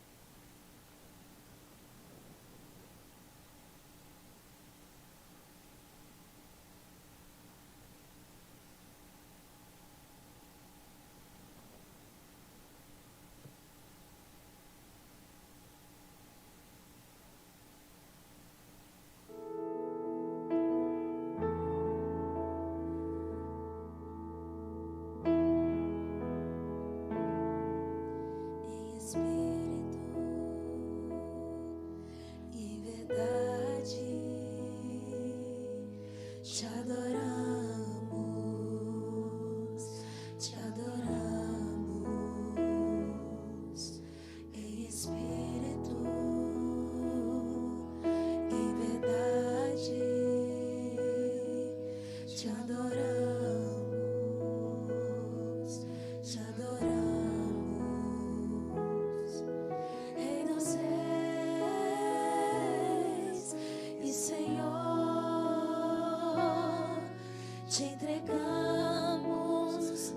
Te entregamos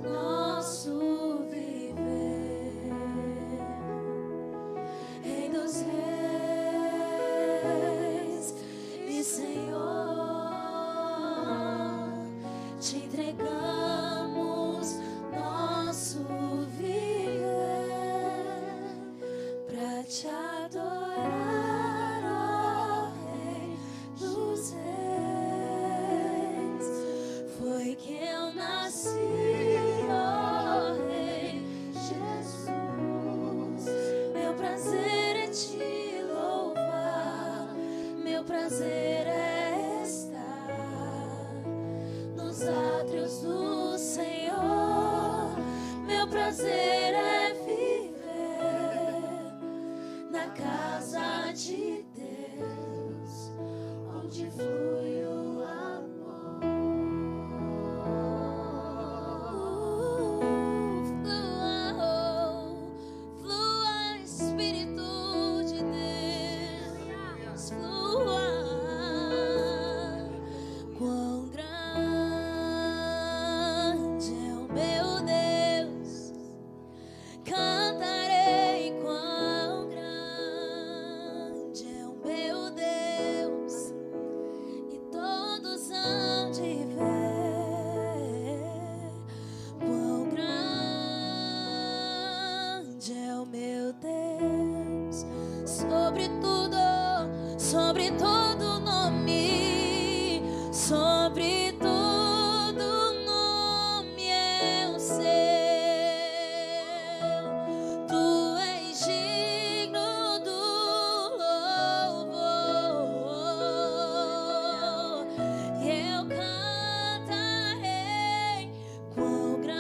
nosso viver, Rei dos Reis e Senhor. Te entregamos nosso viver pra te adorar, ó Rei dos Reis. Foi que eu nasci, ó Rei Jesus. Meu prazer é te louvar, meu prazer é estar nos átrios do Senhor. Meu prazer é viver na casa de Deus, onde flui o amor. Sobre todo nome, sobre todo nome eu sei. Tu és digno do louvor, e eu cantarei quão grande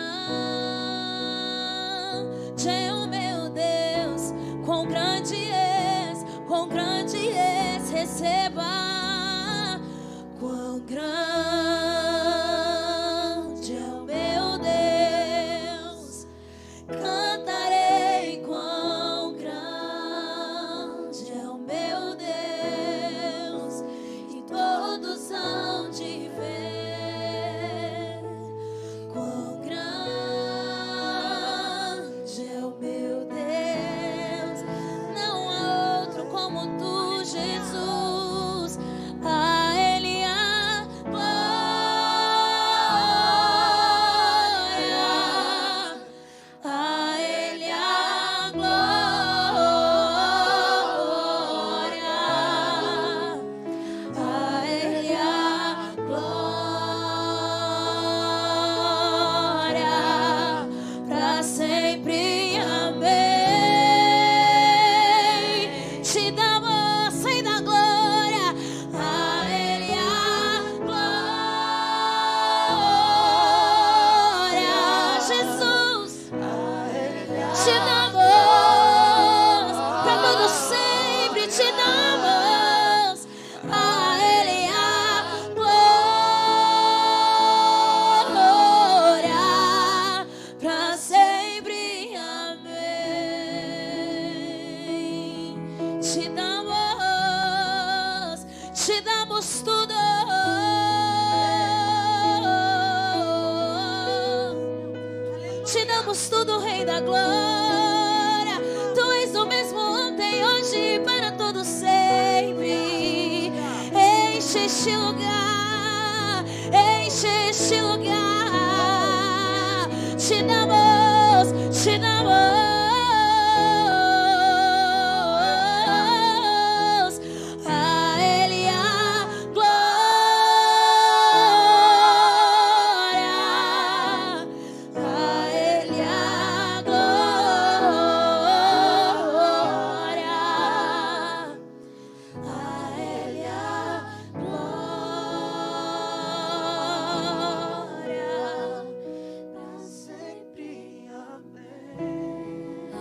é o meu Deus, quão grande és, quão grande és. Receba damos tudo. Te damos tudo, Rei da Glória. Tu és o mesmo ontem, hoje e para todo sempre. Enche este lugar, enche este lugar. Te damos, te damos. A Ele a glória. A Ele a glória. A Ele a glória. Pra sempre, amém. A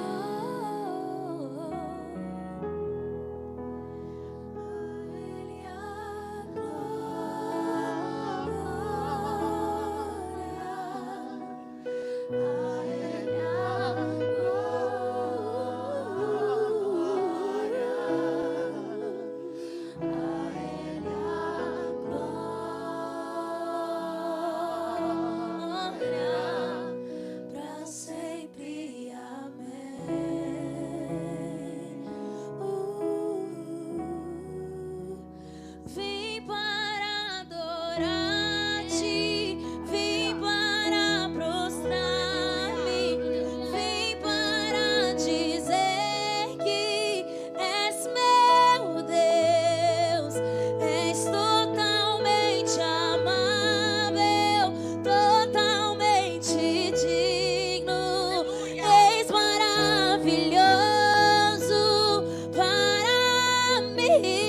Ele a pra sempre, amém. Vim para adorar-te, vim para prostrar-me, vim para dizer que és meu Deus, és totalmente amável, totalmente digno, és maravilhoso para mim.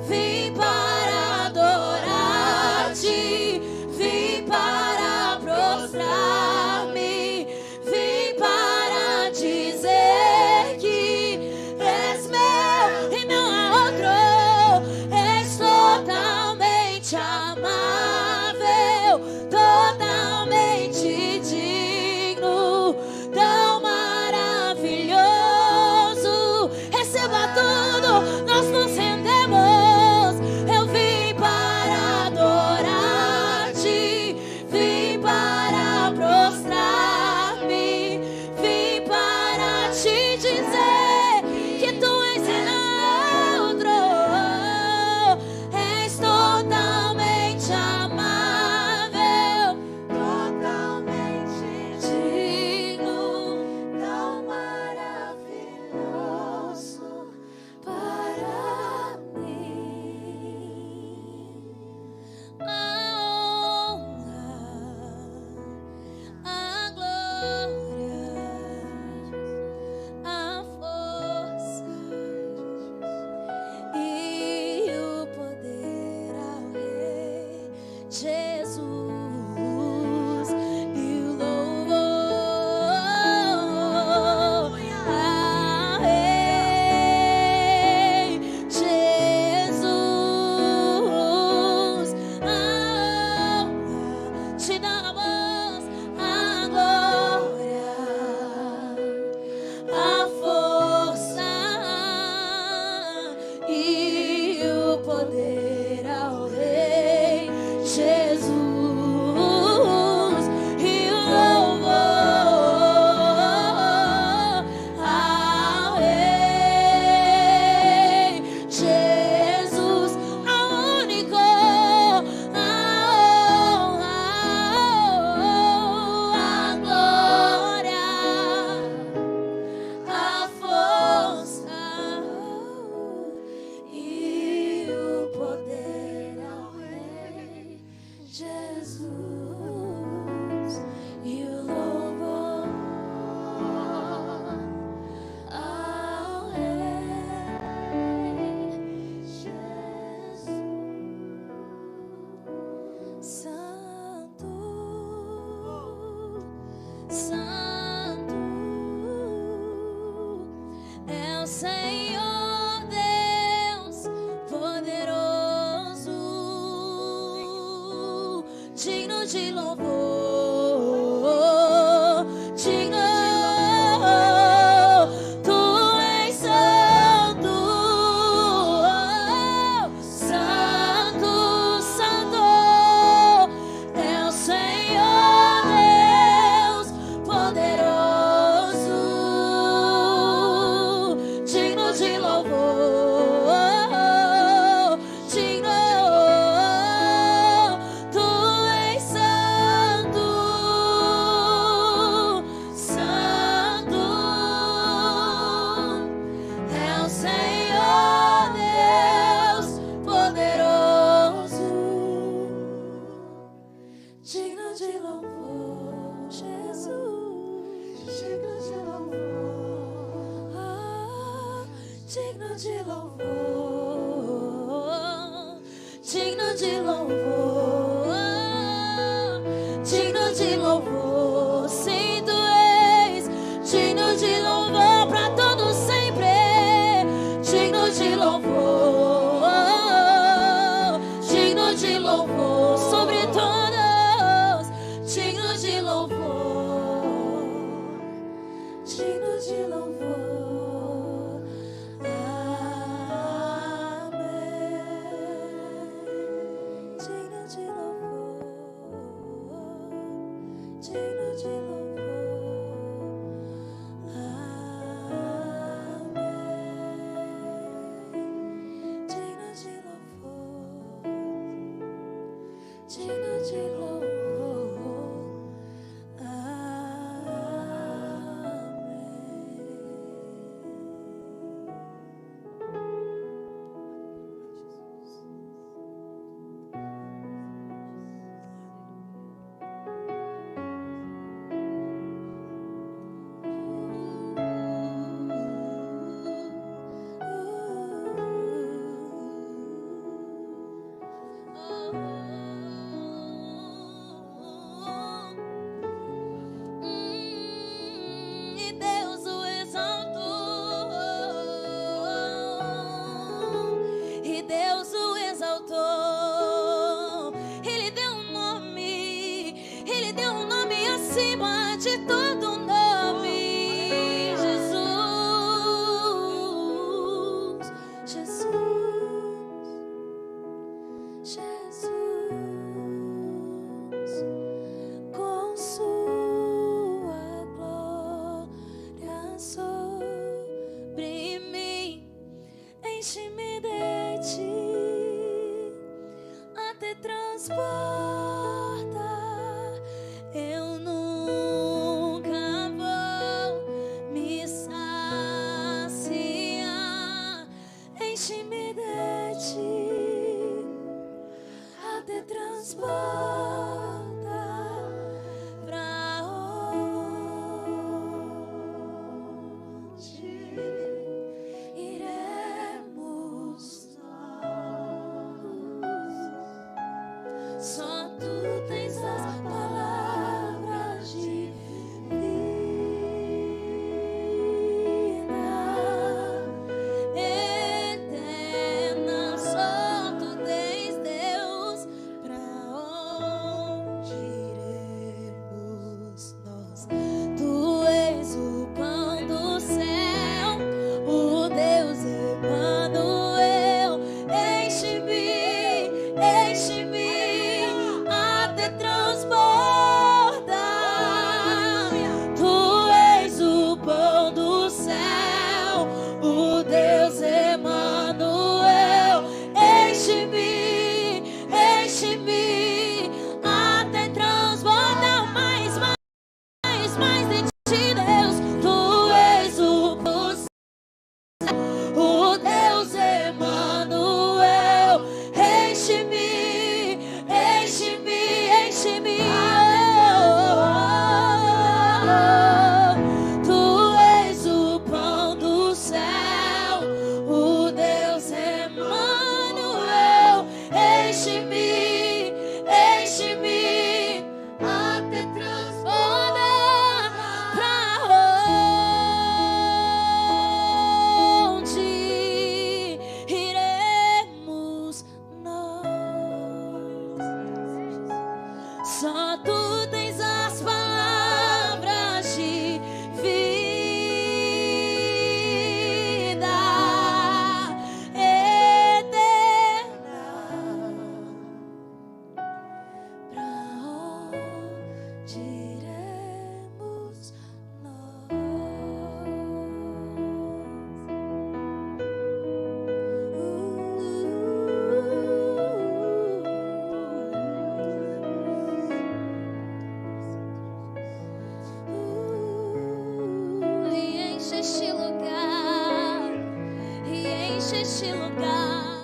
Vim para adorar-te, vim para prostrar-me, vim para dizer que és meu e não há outro. És totalmente amável, totalmente digno, tão maravilhoso. Receba tudo, nós nos rendemos. Eu vim para adorar-te, vim para prostrar-me, vim para te dizer que tu és e não outro. És totalmente amável, totalmente digno, tão maravilhoso para mim. A honra, a glória, a força e o poder ao Rei Jesus e o louvor ao Rei Jesus. A honra te damos, a glória, a força e o poder ao Rei Jesus e o louvor ao Rei Jesus, ao único, a honra, a glória, a força e o poder ao Rei Jesus e o louvor ao Rei Jesus. Santo, Santo é o Senhor Deus poderoso, digno de louvor, digno. Tu és santo, digno de louvor, digno de louvor. Sim, tu és digno de louvor pra todo sempre, digno de louvor, digno de louvor sobre todos, digno de louvor, digno de louvor. Amém. Digno de louvor, digno de louvor. Amém. Digno de louvor, digno de louvor. E Deus o exaltou, e Deus o exaltou. Ele deu um nome acima de todo nome. Jesus, Jesus, Jesus, com sua glória sobre mim, enche-me de ti, até transporta. Eu nunca vou me saciar, enche-me de ti, até transporta. Pra onde iremos nós? Só tu tens as palavras de vida eterna. Só tu tens, Deus, pra onde iremos nós? Tu és o pão do céu, o Deus Emanuel. Enche-me, enche-me, até transborda. Tu és o pão do céu, o Deus Emanuel. Enche-me, enche-me, até transborda. Mais de ti, Deus. Tu és o pão do céu, o Deus Emanuel. Enche-me, enche-me, enche-me. Tu és o pão do céu, o Deus Emanuel. Enche-me, enche-me, até transborda. Pra onde iremos nós? Só tu tens as palavras de vida eterna. Pra onde iremos nós? E enche este lugar, e enche este lugar.